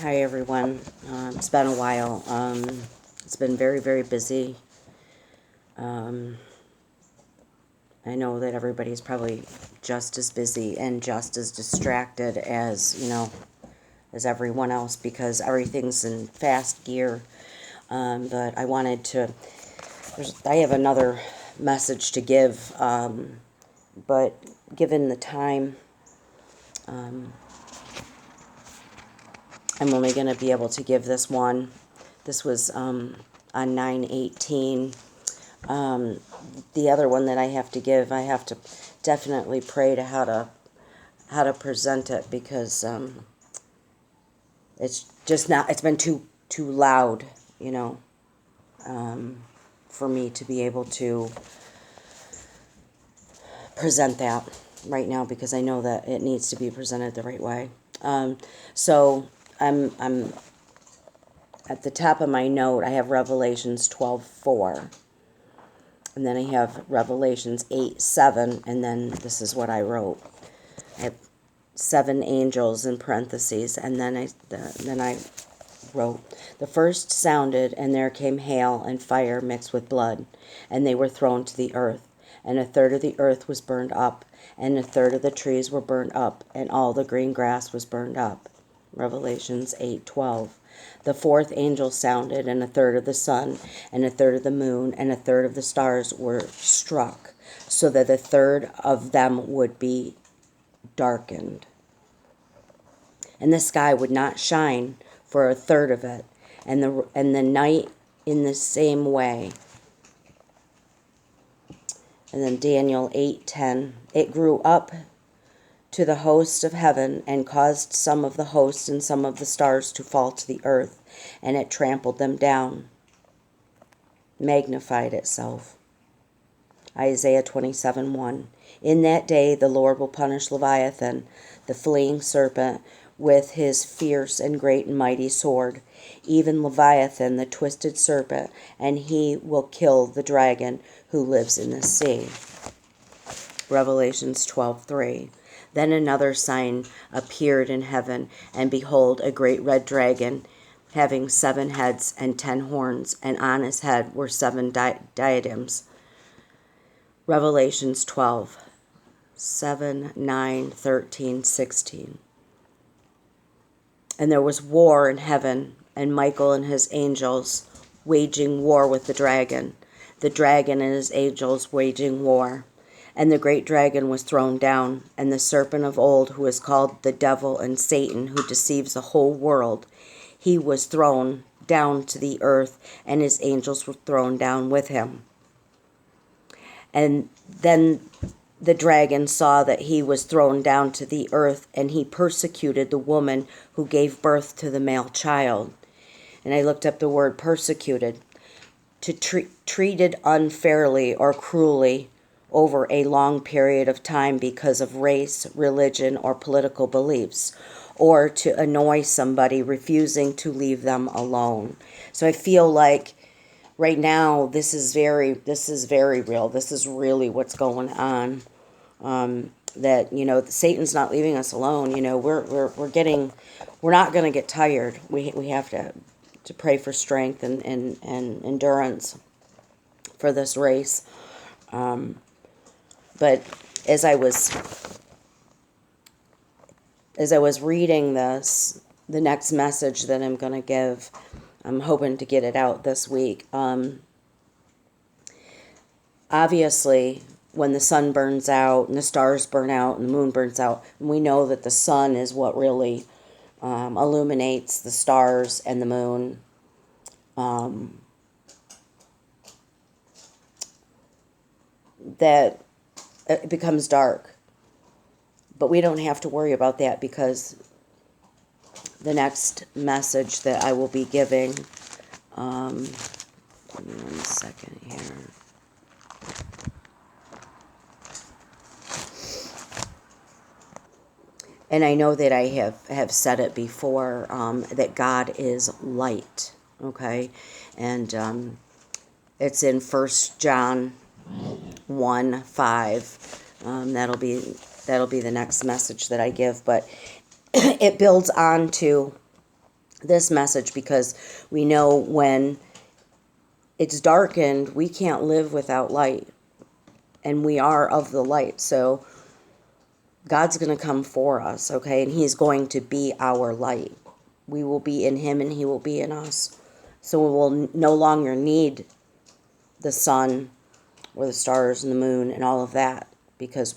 Hi everyone. It's been a while. It's been very, very busy. Um, I know that everybody's probably just as busy and just as distracted as, as everyone else because everything's in fast gear. But I have another message to give, but given the time, um, I'm only going to be able to give this one. This was on 9/18. The other one that I have to give, I have to definitely pray to how to present it because it's just not. It's been too loud, you know, for me to be able to present that right now because I know that it needs to be presented the right way. So I'm at the top of my note. I have Revelations 12:4. And then I have Revelations 8:7, and then this is what I wrote. I have 7 angels in parentheses, and then I wrote, the first sounded, and there came hail and fire mixed with blood, and they were thrown to the earth, and a third of the earth was burned up, and a third of the trees were burned up, and all the green grass was burned up. Revelations 8:12. The fourth angel sounded, and a third of the sun, and a third of the moon, and a third of the stars were struck, so that a third of them would be darkened. And the sky would not shine for a third of it, and the night in the same way. And then Daniel 8:10. It grew up to the host of heaven, and caused some of the hosts and some of the stars to fall to the earth, and it trampled them down, magnified itself. Isaiah 27:1. In that day the Lord will punish Leviathan, the fleeing serpent, with his fierce and great and mighty sword, even Leviathan, the twisted serpent, and he will kill the dragon who lives in the sea. Revelations 12:3. Then another sign appeared in heaven, and behold, a great red dragon, having 7 heads and 10 horns, and on his head were 7 diadems. Revelations 12:7, 9, 13, 16. And there was war in heaven, and Michael and his angels waging war with the dragon and his angels waging war. And the great dragon was thrown down, and the serpent of old, who is called the devil and Satan, who deceives the whole world, he was thrown down to the earth, and his angels were thrown down with him. And then the dragon saw that he was thrown down to the earth, and he persecuted the woman who gave birth to the male child. And I looked up the word persecuted, to treated unfairly or cruelly over a long period of time because of race, religion, or political beliefs, or to annoy somebody refusing to leave them alone. So I feel like right now this is very real. This is really what's going on. That Satan's not leaving us alone. We're not going to get tired. We have to pray for strength and endurance for this race. But as I was reading this, the next message that I'm going to give, I'm hoping to get it out this week. Obviously, when the sun burns out and the stars burn out and the moon burns out, and we know that the sun is what really illuminates the stars and the moon. That it becomes dark. But we don't have to worry about that because the next message that I will be giving, give me 1 second here. And I know that I have said it before, that God is light, okay? And it's in 1 John 1:5. That'll be the next message that I give, but it builds on to this message because we know when it's darkened, we can't live without light. And we are of the light. So God's going to come for us, okay? And he's going to be our light. We will be in him and he will be in us. So we will no longer need the sun or the stars and the moon and all of that because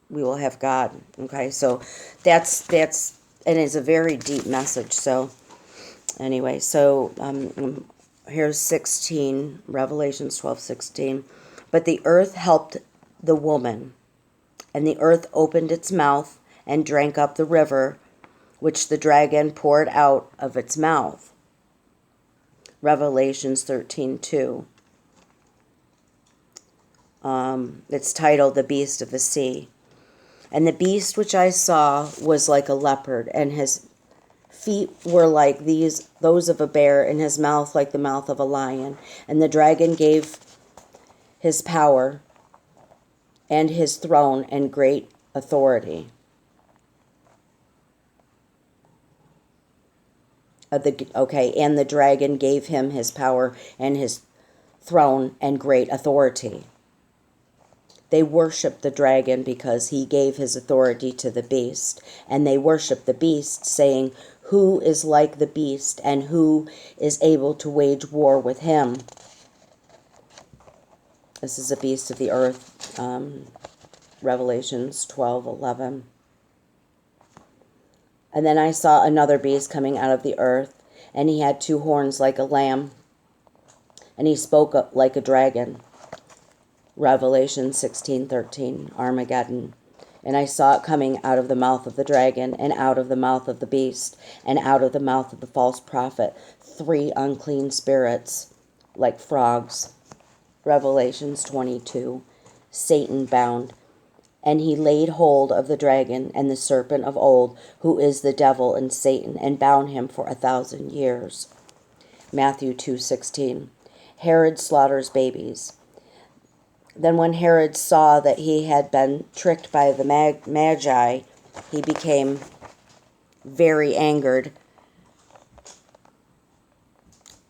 we will have God, okay? So that's and it's a very deep message. So anyway, so here's 16, Revelations 12:16. But the earth helped the woman, and the earth opened its mouth and drank up the river, which the dragon poured out of its mouth. Revelations 13:2. It's titled The Beast of the Sea. And the beast which I saw was like a leopard, and his feet were like those of a bear, and his mouth like the mouth of a lion. And the dragon gave his power and his throne and great authority. And the dragon gave him his power and his throne and great authority. They worshiped the dragon because he gave his authority to the beast. And they worshiped the beast, saying, "Who is like the beast, and who is able to wage war with him?" This is a beast of the earth, Revelations 12:11. And then I saw another beast coming out of the earth, and he had 2 horns like a lamb, and he spoke up like a dragon. Revelation 16:13, Armageddon. And I saw it coming out of the mouth of the dragon, and out of the mouth of the beast, and out of the mouth of the false prophet, 3 unclean spirits, like frogs. Revelations 22, Satan bound. And he laid hold of the dragon and the serpent of old, who is the devil and Satan, and bound him for 1,000 years. Matthew 2:16. Herod slaughters babies. Then when Herod saw that he had been tricked by the Magi, he became very angered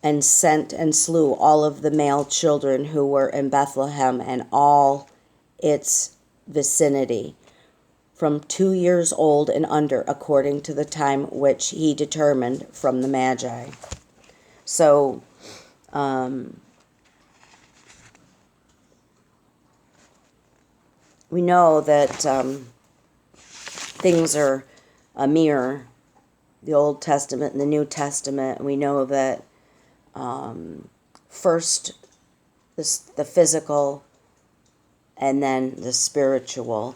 and sent and slew all of the male children who were in Bethlehem and all its vicinity, from 2 years old and under, according to the time which he determined from the Magi. So, we know that things are a mirror, the Old Testament and the New Testament. We know that first the physical and then the spiritual.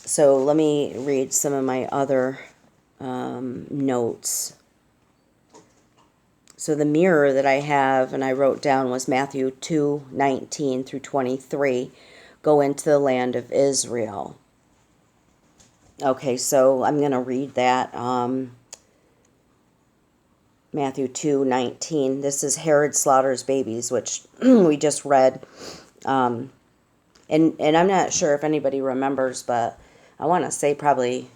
So let me read some of my other notes. So the mirror that I have and I wrote down was Matthew 2:19 through 23. Go into the land of Israel. Okay, so I'm going to read that. Matthew 2:19. This is Herod slaughters babies, which we just read. And I'm not sure if anybody remembers, but I want to say probably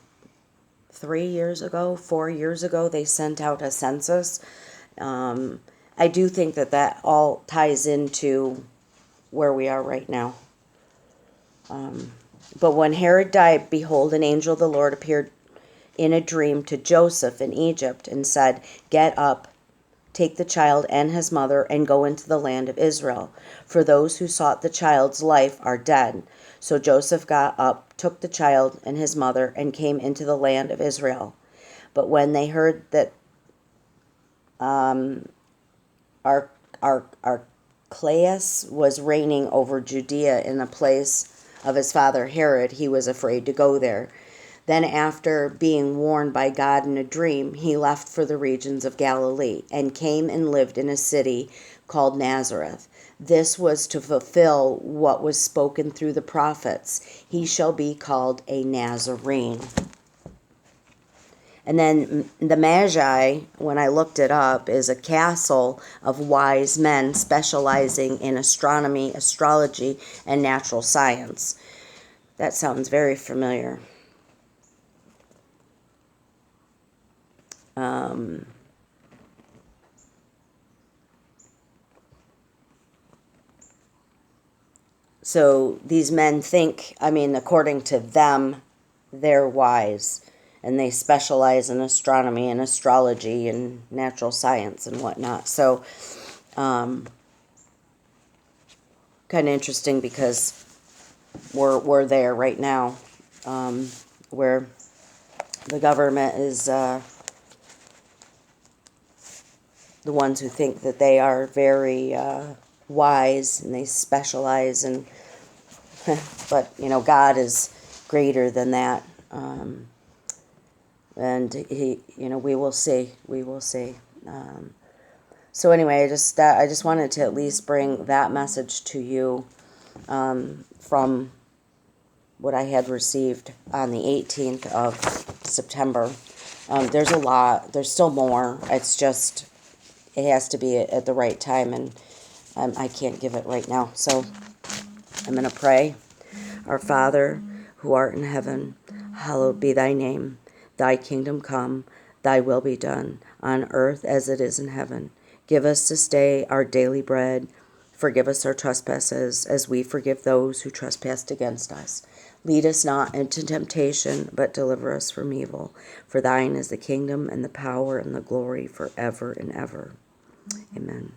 4 years ago, they sent out a census. I do think that all ties into where we are right now. But when Herod died, behold, an angel of the Lord appeared in a dream to Joseph in Egypt and said, "Get up, take the child and his mother, and go into the land of Israel, for those who sought the child's life are dead." So Joseph got up, took the child and his mother, and came into the land of Israel. But when they heard that Archelaus was reigning over Judea in the place of his father Herod, he was afraid to go there. Then, after being warned by God in a dream, he left for the regions of Galilee and came and lived in a city called Nazareth. This was to fulfill what was spoken through the prophets. He shall be called a Nazarene. And then the Magi, when I looked it up, is a castle of wise men specializing in astronomy, astrology, and natural science. That sounds very familiar. So these men think, I mean, according to them, they're wise. And they specialize in astronomy and astrology and natural science and whatnot. So, kind of interesting because we're there right now, where the government is the ones who think that they are very wise and they specialize in, but God is greater than that, and he, we will see, so anyway, I just wanted to at least bring that message to you, from what I had received on the 18th of September. There's a lot. There's still more. It's just, it has to be at the right time, and I can't give it right now. So I'm going to pray. Our Father, who art in heaven, hallowed be thy name. Thy kingdom come, thy will be done, on earth as it is in heaven. Give us this day our daily bread. Forgive us our trespasses, as we forgive those who trespass against us. Lead us not into temptation, but deliver us from evil. For thine is the kingdom and the power and the glory forever and ever. Amen.